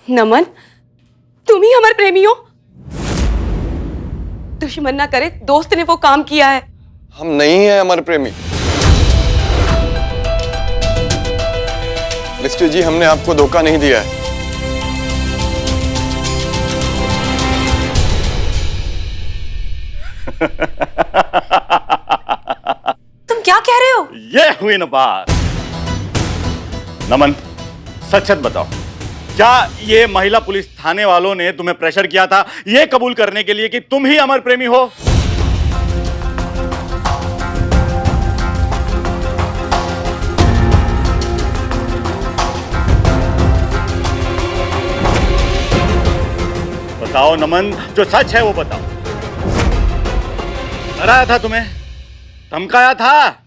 नमन, तुम ही हमारे प्रेमी हो। दुश्मन ना करे, दोस्त ने वो काम किया है। हम नहीं हैं अमर प्रेमी। मिस्टर जी, हमने आपको धोखा नहीं दिया है। तुम क्या कह रहे हो? ये हुई ना बात। नमन, सच सच बताओ, क्या ये महिला पुलिस थाने वालों ने तुम्हें प्रेशर किया था ये कबूल करने के लिए कि तुम ही अमर प्रेमी हो? बताओ नमन, जो सच है वो बताओ। डराया था तुम्हें? धमकाया था?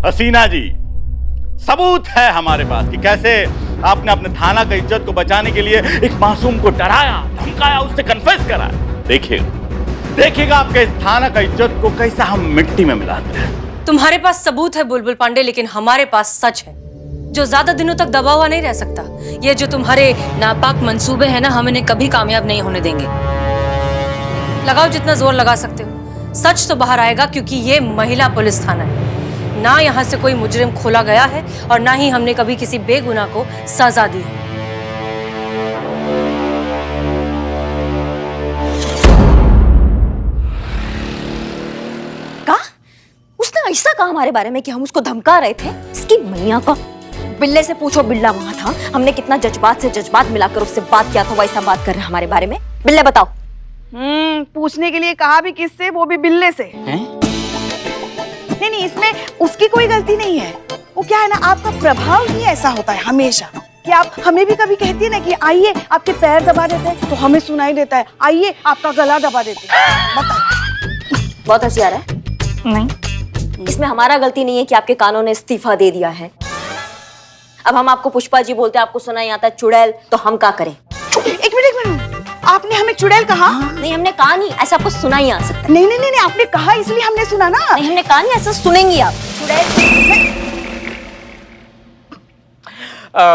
हसीना जी, सबूत है हमारे पास कि कैसे आपने अपने थाना का इज्जत को बचाने के लिए एक मासूम को डराया, धमकाया, उससे कन्फेस कराया। देखिएगा आपके इस थाना का इज्जत को कैसा हम मिट्टी में मिलाते हैं। तुम्हारे पास सबूत है बुलबुल पांडे, लेकिन हमारे पास सच है जो ज्यादा दिनों तक दबा हुआ नहीं रह सकता। ये जो तुम्हारे नापाक मंसूबे हैं ना, हम इन्हें कभी कामयाब नहीं होने देंगे। लगाओ जितना जोर लगा सकते हो, सच तो बाहर आएगा, क्योंकि ये महिला पुलिस थाना है। ना यहाँ से कोई मुजरिम खोला गया है और ना ही हमने कभी किसी बेगुनाह को सजा दी है। का? उसने ऐसा कहा हमारे बारे में कि हम उसको धमका रहे थे? इसकी मैया का। बिल्ले से पूछो, बिल्ला वहां था। हमने कितना जज्बात से जज्बात मिलाकर उससे बात किया था, वैसा बात कर रहे हमारे बारे में। बिल्ले बताओ। पूछने के लिए कहा भी किससे, वो भी बिल्ले से। नहीं, इसमें उसकी कोई गलती नहीं है। वो क्या है ना, आपका प्रभाव ही ऐसा होता है हमेशा कि आप हमें भी कभी कहती है ना कि आइए आपके पैर दबा देते हैं, तो हमें सुनाई देता है आइए आपका गला दबा देते हैं। बताओ। बहुत हंसी आ रहा है। नहीं, इसमें हमारा गलती नहीं है कि आपके कानों ने इस्तीफा दे दिया है। अब हम आपको पुष्पा जी बोलते हैं, आपको सुनाई आता है चुड़ैल, तो हम क्या करें? एक मिनट, आपने हमें चुड़ैल कहा? नहीं, हमने कहा नहीं, ऐसा आपको सुना ही आ सकता है। नहीं, आपने कहा इसलिए हमने सुना ना। नहीं, हमने कहा नहीं, ऐसा सुनेंगी आप।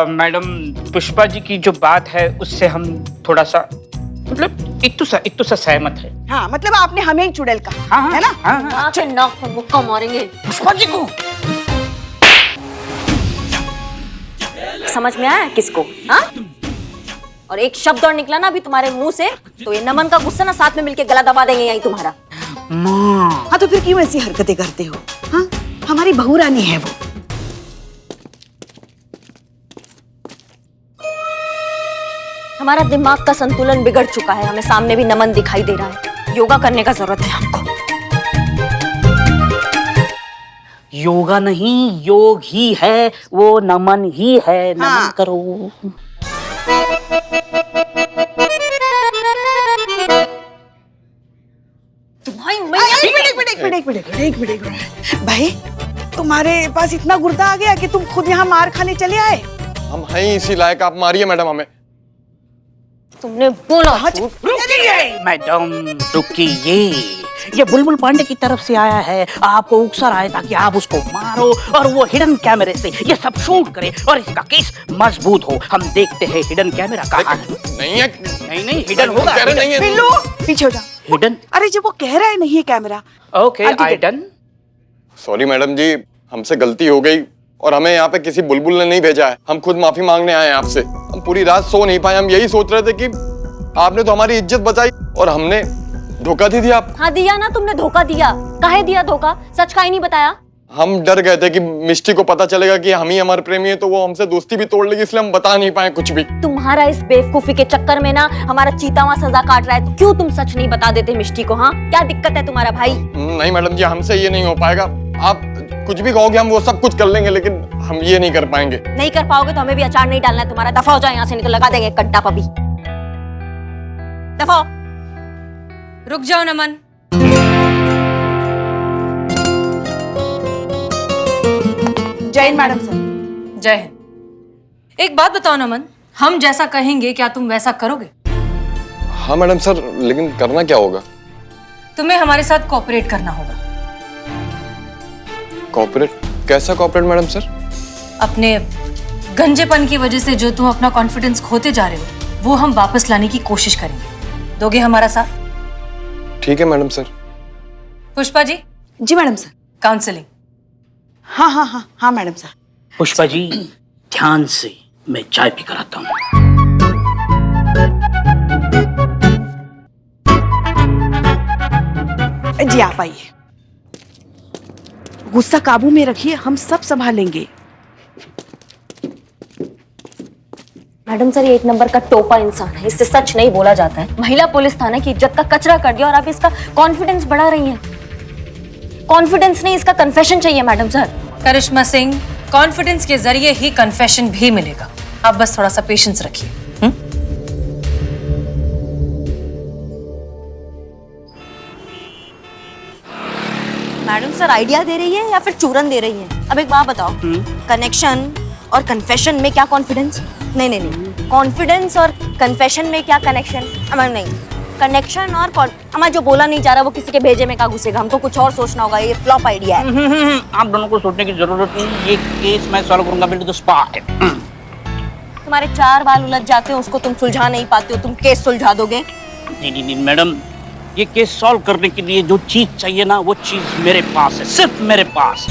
मैडम, पुष्पा जी की जो बात है उससे हम थोड़ा सा मतलब इत्तु सा सहमत है। हाँ, मतलब आपने हमें ही चुड़ैल कहा, है ना? हाँ। नाक पर मुक्का मारेंगे पुष्पा जी को। समझ में आया किसको? हाँ? और एक शब्द और निकला ना अभी तुम्हारे मुंह से, तो ये नमन का गुस्सा ना साथ में मिलके गला दबा देंगे यही तुम्हारा। हाँ, तो फिर क्यों ऐसी हरकतें करते हो? हाँ, हमारी बहू रानी है वो। हमारा दिमाग का संतुलन बिगड़ चुका है, हमें सामने भी नमन दिखाई दे रहा है। योगा करने का जरूरत है हमको। योगा नहीं, योग ही है, वो नमन ही है। नमन करो। एक मिनट भाई, तुम्हारे पास इतना गुर्दा आ गया कि तुम खुद यहाँ मार खाने चले आए? हम हैं ही इसी लायक, आप मारिए मैडम हमें। तुमने बोला। मैडम रुकिए, ये बुलबुल पांडे की तरफ से आया है, आपको उकसा रहा है ताकि आप उसको मारो और वो हिडन कैमरे से ये सब शूट करे और इसका केस मजबूत हो। हम देखते हैं हिडन कैमरा कहाँ है। नहीं है। नहीं, हिडन होगा। नहीं है। बिल्लू, पीछे हो जा। हिडन? अरे जब वो कह रहा है नहीं है camera. Okay, I done. Sorry madam ji, हमसे गलती हो गई और हमें यहाँ पे किसी बुलबुल ने नहीं भेजा है। हम खुद माफी मांगने आए हैं आपसे। हम पूरी रात सो नहीं पाए, हम यही सोच रहे थे कि आपने तो हमारी इज्जत बचाई और हमने धोखा दे दिया आप। हाँ दिया ना, तुमने धोखा दिया। काहे दिया धोखा? सच का ही नहीं बताया। हम डर गए थे कि मिष्टी को पता चलेगा कि हम ही हमारे प्रेमी है, तो वो हमसे दोस्ती भी तोड़ लेगी, इसलिए हम बता नहीं पाए कुछ भी। तुम्हारा इस बेवकूफी के चक्कर में ना हमारा चीतावा सजा काट रहा है, तो क्यों तुम सच नहीं बता देते मिष्टी को? हाँ, क्या दिक्कत है तुम्हारा भाई? नहीं मैडम जी, हमसे ये नहीं हो पाएगा। आप कुछ भी कहोगे हम वो सब कुछ कर लेंगे, लेकिन हम ये नहीं कर पाएंगे। नहीं कर पाओगे तो हमें भी अचार नहीं डालना है तुम्हारा। दफा हो जाओ यहाँ से, नहीं तो लगा देंगे कट्टा पबी। दफा। रुक जाओ नमन। जय हिंद मैडम सर। जय हिंद। एक बात बताओ नमन, हम जैसा कहेंगे क्या तुम वैसा करोगे? हाँ मैडम सर, लेकिन करना क्या होगा? तुम्हें हमारे साथ कोऑपरेट करना होगा। कॉर्पोरेट? कैसा कॉर्पोरेट मैडम सर? अपने गंजेपन की वजह से जो तुम अपना कॉन्फिडेंस खोते जा रहे हो वो हम वापस लाने की कोशिश करेंगे। दोगे हमारा साथ? ठीक है मैडम सर। पुष्पा जी, जी मैडम सर। काउंसलिंग। हाँ हाँ हाँ हाँ मैडम सर। पुष्पा जी ध्यान से, मैं चाय पी कर आता हूँ। जी आप आइए। गुस्सा काबू में रखिए, हम सब संभाल लेंगे। मैडम सर, ये एक नंबर का टोपा इंसान है, इससे सच नहीं बोला जाता है। महिला पुलिस थाने की इज्जत का कचरा कर दिया और आप इसका कॉन्फिडेंस बढ़ा रही हैं। कॉन्फिडेंस नहीं, इसका कन्फेशन चाहिए मैडम सर। करिश्मा सिंह, कॉन्फिडेंस के जरिए ही कन्फेशन भी मिलेगा। आप बस थोड़ा सा पेशेंस रखिए। मैडम सर आइडिया दे रही है या फिर चूरन दे रही है? अब एक बात बताओ, कनेक्शन और कन्फेशन में क्या कॉन्फिडेंस? नहीं नहीं नहीं, कॉन्फिडेंस और कन्फेशन में क्या कनेक्शन? हमारे नहीं, कनेक्शन और हमारा जो बोला नहीं जा रहा वो किसी के भेजे में क्या घुसेगा? हमको कुछ और सोचना होगा, ये फ्लॉप आइडिया है। आप दोनों को सोचने की जरूरत नहीं, ये केस मैं सॉल्व करूंगा बिल्कुल स्पॉट। तुम्हारे 4 बाल उलझ जाते हैं, उसको तुम सुलझा नहीं पाते हो, तुम केस सुलझा दोगे? नहीं मैडम, ये केस सॉल्व करने के लिए जो चीज चाहिए ना वो चीज मेरे पास है, सिर्फ मेरे पास।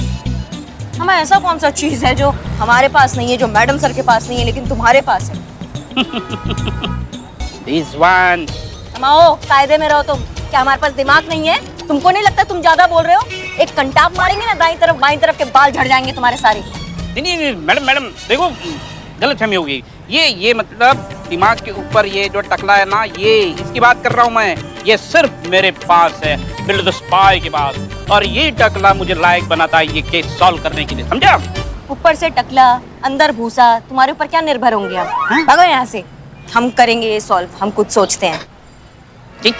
हमें ऐसा कौन सा चीज है जो हमारे पास नहीं है, जो मैडम सर के पास नहीं है लेकिन तुम्हारे पास है? This one. आओ, कायदे में रहो तुम। क्या हमारे पास दिमाग नहीं है? तुमको नहीं लगता तुम ज्यादा बोल रहे हो? एक कंटाप मारेंगे ना दाईं तरफ बाईं तरफ के बाल झड़ जाएंगे तुम्हारे सारे। नहीं मैडम देखो, गलतफहमी होगी। ये मतलब दिमाग के ऊपर ये जो टकला है ना, ये इसकी बात कर रहा हूँ मैं। ये सिर्फ मेरे पास है, बिल्ड द स्पाई के पास। और ये टकला मुझे लायक बनाता है ये केस सॉल्व करने के लिए, समझा? ऊपर से टकला, अंदर भूसा, तुम्हारे ऊपर क्या निर्भर होंगे हम? भागो यहाँ से, हम करेंगे ये सॉल्व, हम कुछ सोचते हैं। ठीक,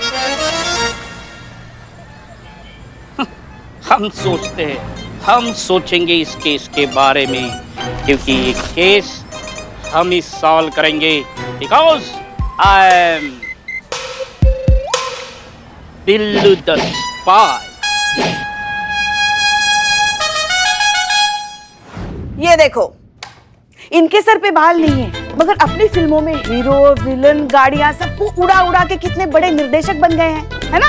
हम सोचते हैं, हम सोचेंगे इस केस के बारे में, क्योंकि ये केस हम ही सॉल्व करेंगे। Because I am Billu the spy. ये देखो, इनके सर पे बाल नहीं है, मगर अपनी फिल्मों में हीरो, विलन, गाड़ियां सबको उड़ा उड़ा के कितने बड़े निर्देशक बन गए हैं, है ना?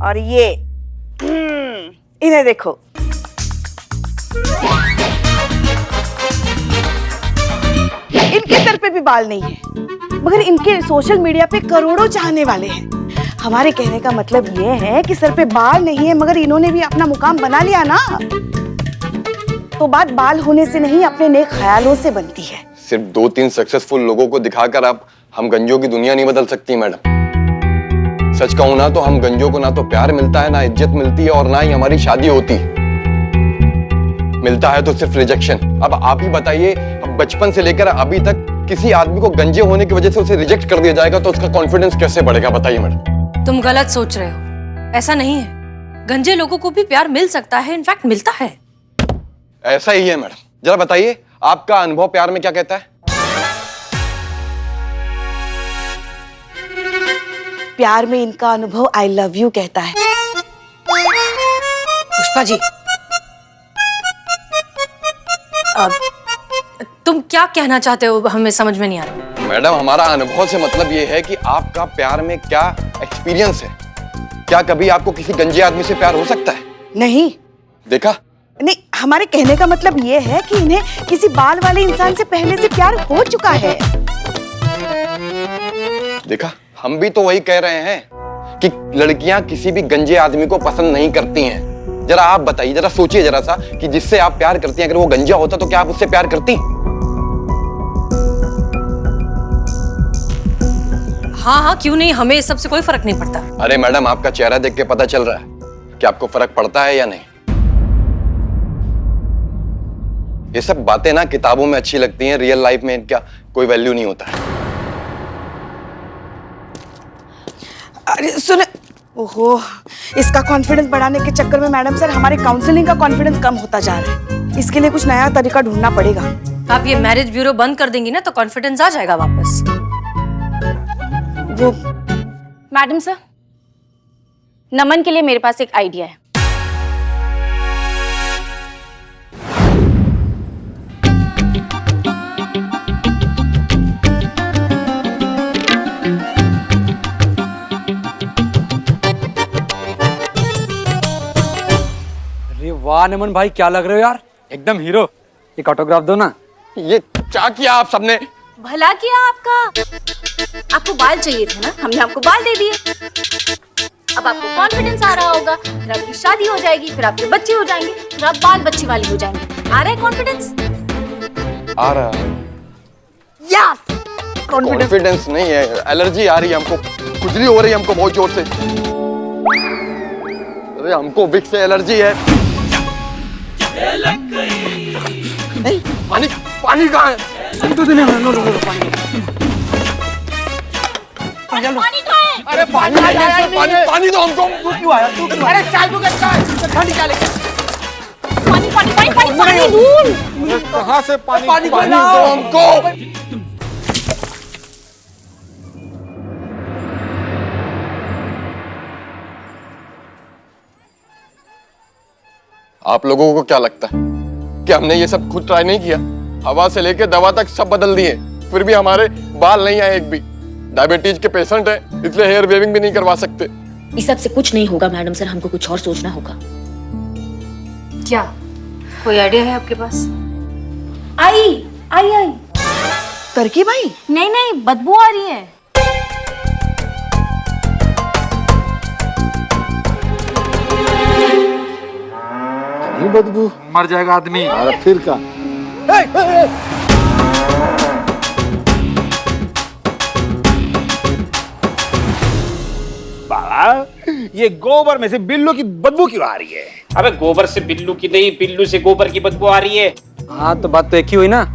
और ये इन्हें देखो, इनके सर पे भी बाल नहीं है, मगर इनके सोशल मीडिया पे करोड़ों चाहने वाले हैं। हमारे कहने का मतलब ये है कि सर पे बाल नहीं है, मगर इन्होंने भी अपना मुकाम बना लिया ना। तो बात बाल होने से नहीं, अपने नेक ख्यालों से बनती है। सिर्फ 2-3 सक्सेसफुल लोगों को दिखाकर आप हम गंजों की दुनिया नहीं बदल सकती मैडम। सच कहूं ना तो हम गंजों को ना तो प्यार मिलता है, ना इज्जत मिलती है, और ना ही हमारी शादी होती है। मिलता है तो सिर्फ रिजेक्शन। अब आप ही बताइए, अब बचपन से लेकर अभी तक किसी आदमी को गंजे होने की वजह से उसे रिजेक्ट कर दिया जाएगा तो उसका कॉन्फिडेंस कैसे बढ़ेगा? बताइए मैडम। तुम गलत सोच रहे हो, ऐसा नहीं है। गंजे लोगों को भी प्यार मिल सकता है, इनफैक्ट मिलता है। ऐसा ही है मैडम। जरा बताइए, आपका अनुभव प्यार में क्या कहता है? प्यार में इनका अनुभव आई लव यू कहता है। पुष्पा जी, अब तुम क्या कहना चाहते हो हमें समझ में नहीं आ रहा। मैडम, हमारा अनुभव से मतलब ये है कि आपका प्यार में क्या एक्सपीरियंस है। क्या कभी आपको किसी गंजे आदमी से प्यार हो सकता है? नहीं। देखा? नहीं, हमारे कहने का मतलब ये है कि इन्हें किसी बाल वाले इंसान से पहले से प्यार हो चुका है। देखा, हम भी तो वही कह रहे हैं कि लड़कियां किसी भी गंजे आदमी को पसंद नहीं करती हैं। जरा आप बताइए, जरा सोचिए जरा सा कि जिससे आप प्यार करती हैं, अगर वो गंजा होता तो क्या आप उससे प्यार करती? हाँ हाँ, क्यों नहीं, हमें इस सब से कोई फर्क नहीं पड़ता। अरे मैडम, आपका चेहरा देख के पता चल रहा है कि आपको फर्क पड़ता है या नहीं। ये सब बातें ना किताबों में अच्छी लगती हैं, रियल लाइफ में इनका कोई वैल्यू नहीं होता है। अरे सुन, ओहो, इसका कॉन्फिडेंस बढ़ाने के चक्कर में मैडम सर हमारे काउंसलिंग का कॉन्फिडेंस कम होता जा रहा है। इसके लिए कुछ नया तरीका ढूंढना पड़ेगा। आप ये मैरिज ब्यूरो बंद कर देंगी ना तो कॉन्फिडेंस आ जाएगा वापस। वो मैडम सर, नमन के लिए मेरे पास एक आइडिया है। अरे वाह नमन भाई, क्या लग रहे हो यार, एकदम हीरो। एक ऑटोग्राफ दो ना। ये क्या किया आप सबने? भला किया आपका। आपको बाल चाहिए थे ना, हमने आपको बाल दे दिए। अब आपको कॉन्फिडेंस आ रहा होगा, फिर आपकी शादी हो जाएगी, फिर आपके बच्चे हो जाएंगे, फिर आप बाल बच्चे वाली हो जाएंगे। आ रहा है कॉन्फिडेंस? आ रहा है। यस। कॉन्फिडेंस नहीं है, एलर्जी आ रही है हमको, खुजली हो रही है हमको बहुत जोर से। अरे हमको विक्स से एलर्जी है। पानी पानी कहाँ है? अरे पानी पानी पानी दो हमको। क्यों आया तू? अरे चाय तो ठंडी चाय लेके। पानी पानी पानी पानी पानी दूर। कहाँ से पानी दो हमको। आप लोगों को क्या लगता है कि हमने ये सब खुद ट्राई नहीं किया? हवा से लेके दवा तक सब बदल दिए, फिर भी हमारे बाल नहीं आए एक भी। डायबिटीज के पेशेंट है, इसलिए हेयर वेविंग भी नहीं करवा सकते। इस सब से कुछ नहीं होगा मैडम सर, हमको कुछ और सोचना होगा। क्या कोई आइडिया है आपके पास? आई आई आई। करके भाई? नहीं नहीं, बदबू आ रही है। बदबू मर जाएगा आदमी। अरे फिर का? बाबा, ये गोबर में से बिल्लू की बदबू क्यों आ रही है? अबे गोबर से बिल्लू की नहीं, बिल्लू से गोबर की बदबू आ रही है। हाँ तो बात तो एक ही हुई ना।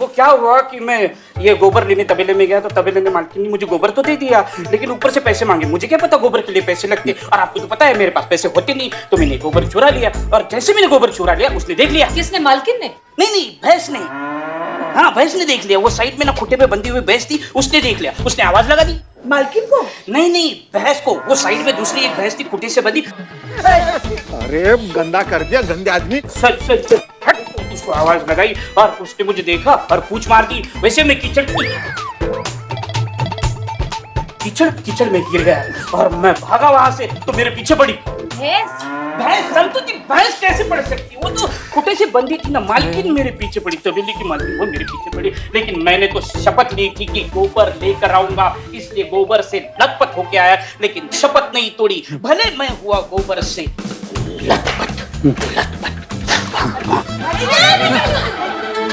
वो क्या हुआ कि मैं ये गोबर लेने तबेले में गया तो तबेले ने मालकिन ने मुझे गोबर तो दे दिया, लेकिन ऊपर से पैसे मांगे। मुझे क्या पता गोबर के लिए पैसे लगते, और आपको तो पता है मेरे पास पैसे होते नहीं, तो मैंने गोबर चुरा लिया। और जैसे मैंने गोबर चुरा लिया, उसने देख लिया। किसने? मालकिन ने? नहीं, भैंस ने। हाँ, भैंस ने देख लिया। वो साइड में ना खुट्टे पे बंधी हुई भैंस थी, उसने देख लिया, उसने आवाज लगा दी। मालकिन को? नहीं, भैंस को। वो साइड में दूसरी एक भैंस थी, खुट्टे से बंधी। अरे गंदा कर दिया, गंदे आदमी। चल उसको आवाज लगाई और उसने मुझे देखा और पूछ मार दी। वैसे मैं कीचड़ में गिर गया और मैं भागा वहां से, तो मेरे पीछे पड़ी भैंस। संतुति भैंस कैसे पड़ सकती? वो तो खुटे से बंधी थी ना। मालकिन मेरे पीछे पड़ी, तबेले की मालकिन वो मेरे पीछे पड़ी। लेकिन मैंने तो शपथ ली थी कि गोबर लेकर आऊंगा, इसलिए गोबर से लथपथ होके आया, लेकिन शपथ नहीं तोड़ी। भले मैं हुआ गोबर से लथपथ।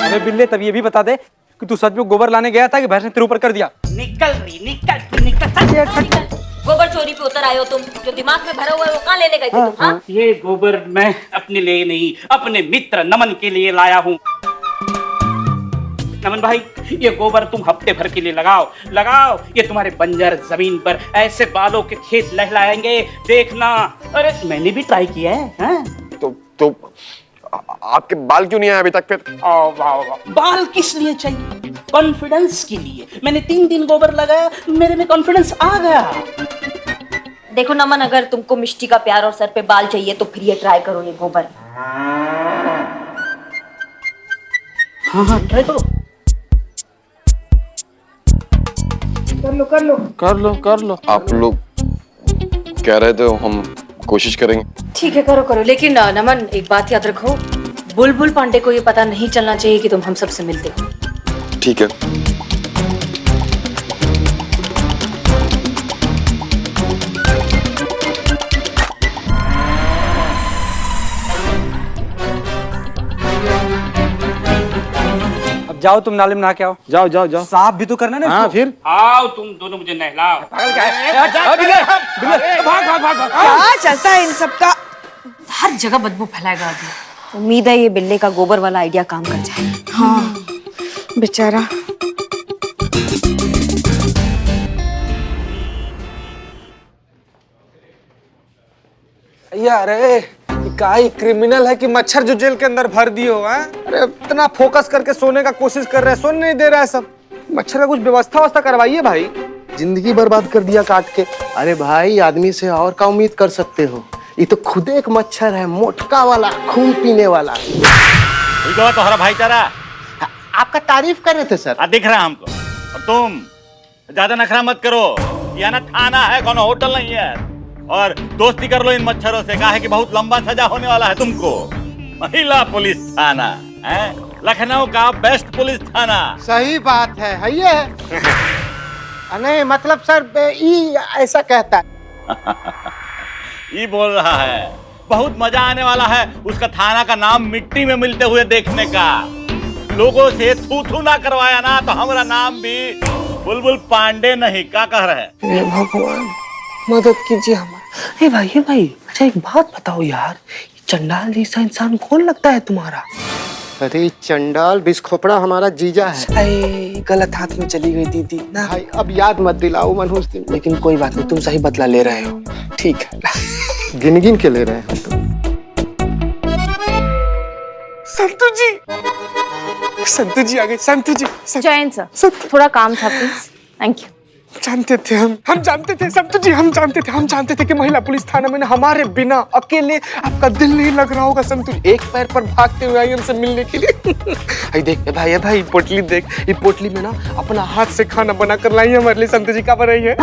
अबे बिल्ले, तब ये भी बता दे कि तू सच में गोबर लाने गया था कि भैंस ने तेरे ऊपर कर दिया? निकल। गोबर चोरी पे उतर आए हो तुम, जो दिमाग में भरा हुआ है वो कहाँ लेने गए थे तुम? हाँ? ये गोबर मैं अपने लिए नहीं, अपने मित्र नमन के लिए लाया हूँ। नमन भाई, ये गोबर तुम हफ्ते भर के लिए लगाओ। ये तुम्हारे बंजर जमीन पर ऐसे बालों के खेत लहलाएंगे, देखना। अरे मैंने भी ट्राई किया है। हाँ? तो आपके बाल क्यों नहीं आए अभी तक फिर? वाह। बाल किस लिए चाहिए? कॉन्फिडेंस के लिए। मैंने 3 दिन गोबर लगाया, मेरे में कॉन्फिडेंस आ गया। देखो नमन, अगर तुमको मिष्टी का प्यार और सर पे बाल चाहिए तो फिर ये ट्राई करो, ये गोबर। हाँ, ट्राई करो। कर लो। आप लोग कह रहे थे, हम कोशिश करेंगे। ठीक है, करो। लेकिन नमन, एक बात याद रखो, बुलबुल पांडे को ये पता नहीं चलना चाहिए कि तुम हम सबसे मिलते हो। ठीक है। अब जाओ, तुम नाले में नहा के आओ। जाओ। साफ भी तो करना ना। हाँ फिर आओ तुम दोनों मुझे नहलाओ। क्या चलता है इन सब का? हर जगह बदबू फैलाएगा आदमी। उम्मीद है ये बिल्ले का गोबर वाला आइडिया काम कर जाए। हाँ बेचारा। अरे का ही क्रिमिनल है कि मच्छर जो जेल के अंदर भर दिए हो? अरे इतना फोकस करके सोने का कोशिश कर रहे हैं, सोने नहीं दे रहा है सब। मच्छर का कुछ व्यवस्था करवाइए भाई। जिंदगी बर्बाद कर दिया काट के। अरे भाई, आदमी से और क्या उम्मीद कर सकते हो? ये तो खुद एक मच्छर है, मोटका वाला, खून पीने वाला। तुम्हारा भाईचारा आपका तारीफ कर रहे थे सर। दिख रहा है हमको। और तुम ज्यादा नखरा मत करो, यह ना थाना है, कौन होटल नहीं है। और दोस्ती कर लो इन मच्छरों से, कहा है कि बहुत लंबा सजा होने वाला है तुमको। महिला पुलिस थाना है लखनऊ का बेस्ट पुलिस थाना। सही बात है ये नहीं मतलब सर ई ऐसा कहता है। ये बोल रहा है बहुत मजा आने वाला है उसका थाना का नाम मिट्टी में मिलते हुए देखने का। लोगों से थू थू ना करवाया ना तो हमारा नाम भी बुलबुल पांडे नहीं। क्या कह रहे हैं? भगवान मदद कीजिए हमारा। भाई अच्छा एक बात बताओ यार, चंडाल जैसा इंसान कौन लगता है तुम्हारा? अरे चंडाल बिस्खोपड़ा हमारा जीजा है। गलत हाथ में चली गई दीदी ना भाई, अब याद मत दिलाओ मनहूस दिन। लेकिन कोई बात नहीं, तुम सही बदला ले रहे हो। ठीक है, गिन गिन के ले रहे हो तुम। संतू जी आ गए। संतू जी जयंत सर, थोड़ा काम था प्लीज। Thank you. जानते थे हम जानते थे संतू जी, हम जानते थे कि महिला पुलिस थाना में ना हमारे बिना अकेले आपका दिल नहीं लग रहा होगा। संतू जी एक पैर पर भागते हुए आई हमसे मिलने के लिए। देख भाई पोटली देख, ये पोटली में ना अपना हाथ से खाना बना कर लाई है हमारे लिए। संतू जी का बनाई है?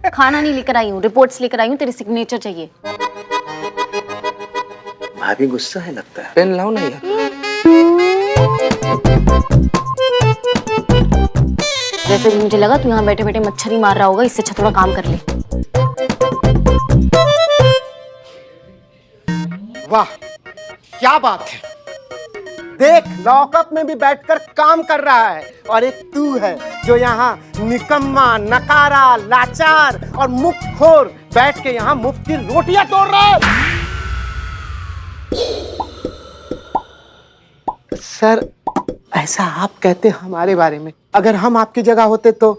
खाना नहीं लेकर आई हूँ, रिपोर्ट्स लेकर आई हूँ, तेरी सिग्नेचर चाहिए। भाभी गुस्सा है लगता है। पेन लाओ ना यार। वैसे भी मुझे लगा तू यहाँ बैठे बैठे मच्छर ही मार रहा होगा, इससे अच्छा थोड़ा काम कर ले। वाह क्या बात है, देख लॉकअप में भी बैठकर काम कर रहा है, और एक तू है जो यहाँ निकम्मा, नकारा, लाचार और मुफ्तखोर बैठ के यहाँ मुफ्त की रोटियां तोड़ रहा है। सर ऐसा आप कहते हैं हमारे बारे में, अगर हम आपकी जगह होते तो?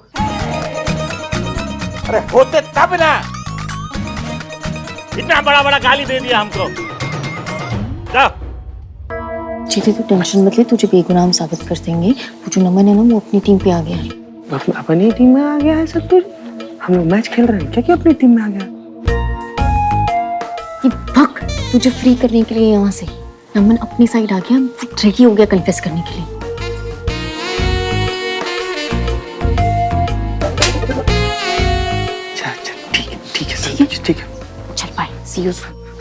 अरे होते तब ना, इतना बड़ा बड़ा गाली दे दिया हमको। जीते तू टेंशन मत ले, तुझे बेगुनाह साबित कर देंगे। वो जो नमन है ना, वो अपनी टीम पे आ गया है। अपनी टीम में आ गया है सब? तो हम लोग मैच खेल रहे हैं क्या कि अपनी टीम में आ गया? ये भग तुझे फ्री करने के लिए यहाँ से। नमन अपनी साइड आ गया, रेडी हो गया कन्फेस करने के लिए। ठीक है चल बाय, सी यू।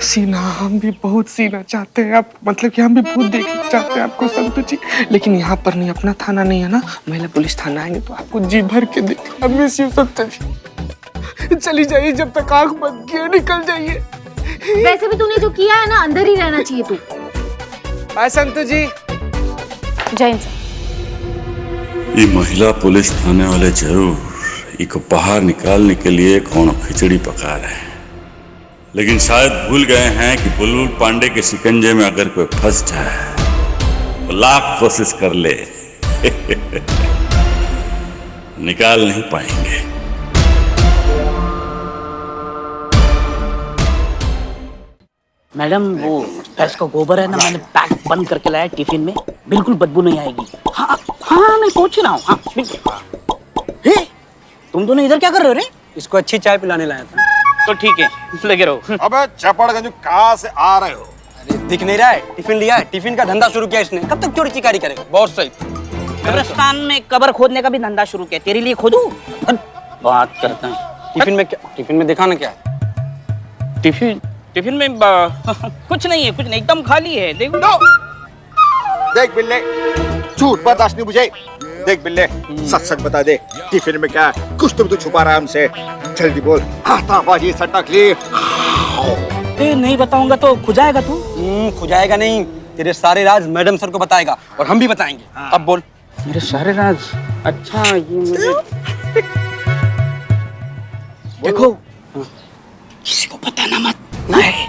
सीना हम भी बहुत सीना चाहते हैं आप, मतलब कि हम भी बहुत देखना चाहते हैं आपको संतू जी, लेकिन यहाँ पर नहीं, अपना थाना नहीं है ना, महिला पुलिस थाना आएंगे तो आपको जी भर के देख। मिस यू संतू जी। चली जाइए, जब तक आंख बंद किए निकल जाइए। वैसे भी तूने जो किया है ना, अंदर ही रहना चाहिए तू। बाय संतू जी। जयंत सर, ये महिला पुलिस थाने वाले जरूर इको बाहर निकालने के लिए कौन खिचड़ी पका रहे हैं, लेकिन शायद भूल गए हैं कि बुलबुल पांडे के शिकंजे में अगर कोई फंस जाए तो लाख कोशिश कर ले निकाल नहीं पाएंगे। मैडम वो भैंस का गोबर है ना, मैंने पैक बंद करके लाया टिफिन में, बिल्कुल बदबू नहीं आएगी। हाँ हाँ मैं पहुंच रहा हूँ। हाँ बिल्कुल। तुम दोनों इधर क्या कर रहे हो रे? इसको अच्छी चाय पिलाने लाया था। तो ठीक है, लगे रहो। अबे चपड़गंज कहाँ से आ रहे हो? अरे दिख नहीं रहा है, टिफिन लिया है, टिफिन का धंधा शुरू किया इसने। कब तक चोरी चिकारी करेगा? बहुत सही। कब्रिस्तान में कब्र खोदने का भी धंधा शुरू किया, तेरे लिए खोदूं? बात करता है। टिफिन में क्या? टिफिन में दिखाना क्या है? टिफिन में कुछ नहीं है, कुछ नहीं, एकदम खाली है। देखो देख बिल्ले, झूठ बर्दाश्त नहीं मुझे। देख बिल्ले, सच सच बता दे, टिफिन में क्या है? कुछ तुम तो छुपा रहा है हमसे, जल्दी बोल। हाथाबाजी सटक ली। नहीं बताऊंगा तो खुजाएगा तू? खुजाएगा नहीं, तेरे सारे राज मैडम सर को बताएगा और हम भी बताएंगे। अब बोल। मेरे सारे राज? अच्छा ये मुझे देखो, किसी को बताना मत। नहीं,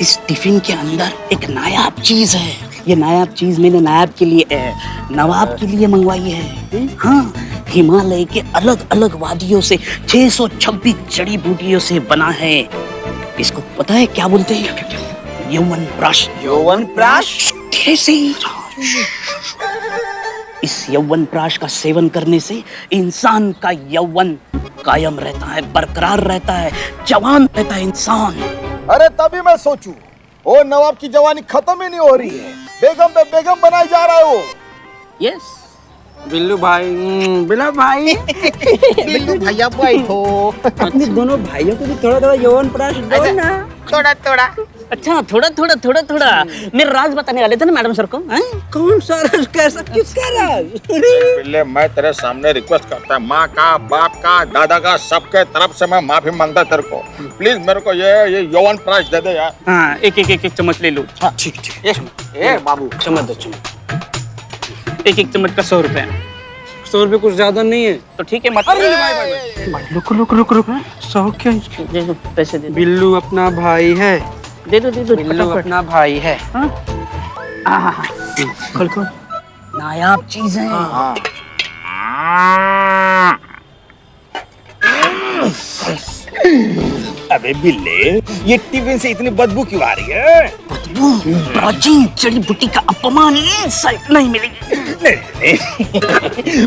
इस टिफिन के अंदर एक नायाब चीज है। ये नायाब चीज मैंने नायाब के लिए नवाब के लिए मंगवाई है। हाँ, हिमालय के अलग अलग वादियों से 626 जड़ी बूटियों से बना है। इसको पता है क्या बोलते हैं? यौवन ब्रश। यौवन ब्रश? धीरे से। इस यौवन प्राश का सेवन करने से इंसान का यौवन कायम रहता है, बरकरार रहता है, जवान रहता है इंसान। अरे तभी मैं सोचूं, ओ नवाब की जवानी खत्म ही नहीं हो रही है, बेगम पे बेगम बनाई जा रहा है वो। यस बिल्लू भाई, बिल्लू भाई, बिल्लू भैया बैठो। अपने दोनों भाइयों को भी थोड़ा थोड़ा यौवन प्राश दो ना। थोड़ा थोड़ा। अच्छा थोड़ा थोड़ा थोड़ा थोड़ा मेरा राज बताने वाले थे ना मैडम सर को। कौन सा राज? कैसा किसका राज? बिल्ले मैं तेरे सामने रिक्वेस्ट करता है, माँ का, बाप का, दादा का, सबके तरफ से मैं माफी मांगता तेरे को। प्लीज मेरे को ये यौवन प्राश दे दे यार। हाँ एक चम्मच ले लो। ठीक ठीक। ए बाबू चम्मच दो, चम्मच। एक चम्मच का 100 रुपए। 100 रुपए कुछ ज्यादा नहीं है तो ठीक है मत। रुक 100 क्या? दे दो पैसे दे दो। बिल्लू अपना भाई है, दे दो बिल्लू अपना भाई है। खोल नायाब चीज है। अबे बिल्ले, ये टिफिन से इतनी बदबू क्यों आ रही है? प्राचीन जड़ी बूटी का अपमान इंसाइट नहीं मिलेगी।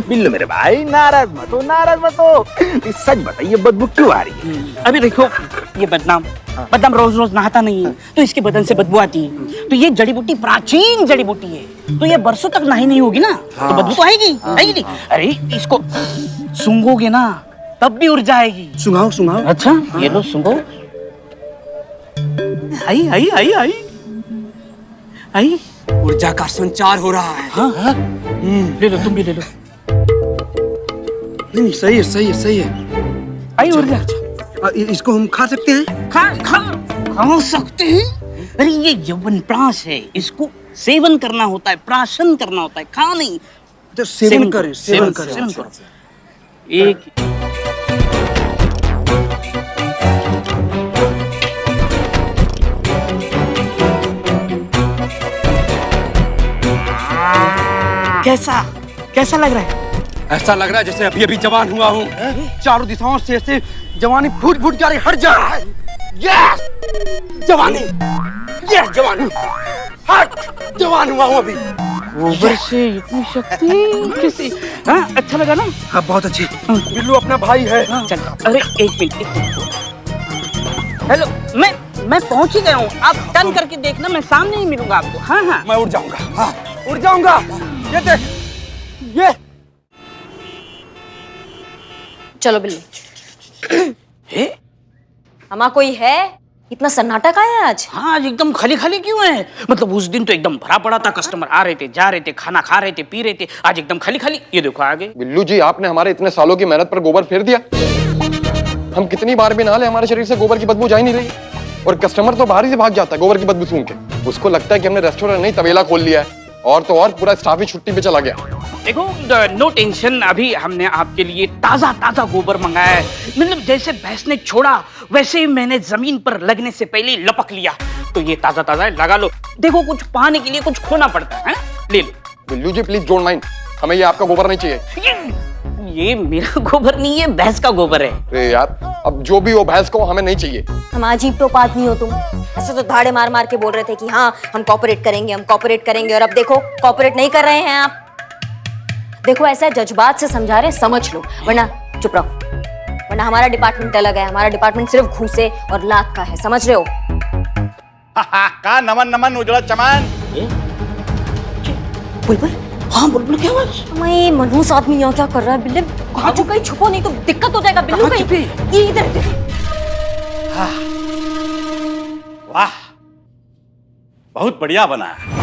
बिल्लू मेरे भाई नाराज मत हो। सच बताइए बदबू क्यों आ रही है? अभी देखो ये बदनाम रोज रोज नहाता नहीं है तो इसके बदन से बदबू आती है। तो ये जड़ी बूटी प्राचीन जड़ी बूटी है तो ये बरसों तक नहाई नहीं होगी ना तो बदबू तो आएगी नहीं? अरे इसको सूंघोगे ना तब भी उड़ जाएगी। सुनाओ। अच्छा ये लो सूंघो। आई ऊर्जा का संचार हो रहा है। हाँ। ले लो, तुम भी ले लो। नहीं सही है। आई ऊर्जा। इसको हम खा सकते हैं? खा सकते हैं? अरे ये यौवन प्राश है, इसको सेवन करना होता है, प्राशन करना होता है, खा नहीं। तो सेवन करें। एक कैसा लग रहा है? ऐसा लग रहा है जैसे अभी जवान हुआ हूँ। चारों दिशाओं से ऐसे जवानी फूट जा रही, हट जा रहा है। यस जवानी, यस जवानी, हट जवान हुआ हूँ अभी। गोबर से इतनी शक्ति किसी? हाँ अच्छा लगा ना? हाँ बहुत अच्छी। बिल्लू अपना भाई है। चल अरे एक मिनट। हेलो मैं पहुंच ही गया हूँ, आप टर्न करके देखना, मैं सामने ही मिलूंगा आपको। हाँ मैं उड़ जाऊंगा। ये देख, ये चलो बिल्ली। हमारा कोई है? इतना सन्नाटा का है आज? हाँ आज एकदम खाली क्यों है? मतलब उस दिन तो एकदम भरा पड़ा था, कस्टमर आ रहे थे, जा रहे थे, खाना खा रहे थे, पी रहे थे। आज एकदम खाली। ये देखो आगे। बिल्लू जी आपने हमारे इतने सालों की मेहनत पर गोबर फेर दिया। हम कितनी बार भी नहा ले हमारे शरीर से गोबर की बदबू जा ही नहीं रही। और कस्टमर तो बाहर ही से भाग जाता है गोबर की बदबू सूंघ के। उसको लगता है कि हमने रेस्टोरेंट नहीं तबेला खोल लिया है। और तो और पूरा स्टाफ ही छुट्टी पे चला गया। देखो नो टेंशन, अभी हमने आपके लिए ताजा गोबर मंगाया है। मतलब जैसे भैंस ने छोड़ा वैसे ही मैंने जमीन पर लगने से पहले ही लपक लिया। तो ये ताजा है, लगा लो। देखो कुछ पाने के लिए कुछ खोना पड़ता है, ले लो। बिल्लू जी प्लीज डोंट माइंड, हमें ये आपका गोबर नहीं चाहिए। ये मेरा गोबर नहीं है, भैंस का गोबर है। अरे यार अब जो भी हो भैंस को हमें नहीं चाहिए। हम अजीब तो बात नहीं हो तुम। ऐसे तो धाड़े मार के बोल रहे थे कि हाँ हम कॉपरेट करेंगे और अब देखो कॉपरेट नहीं कर रहे हैं आप। देखो ऐसा जज्बात से समझा रहे, समझ लो, वरना चुप रहो। वरना हमारा डिपार्टमेंट अलग है, हमारा डिपार्टमेंट सिर्फ घूसे और लात का है, समझ रहे हो? का नमन उजला चमन। बुलबुल। हाँ बुलबुल क्या हुआ? मैं मनहूस आदमी यहाँ क्या कर रहा है? बिल्ले कहाँ कहीं छुपो नहीं तो दिक्कत हो जाएगा। बिल्लू कहीं ये इधर। वाह बहुत बढ़िया बना है।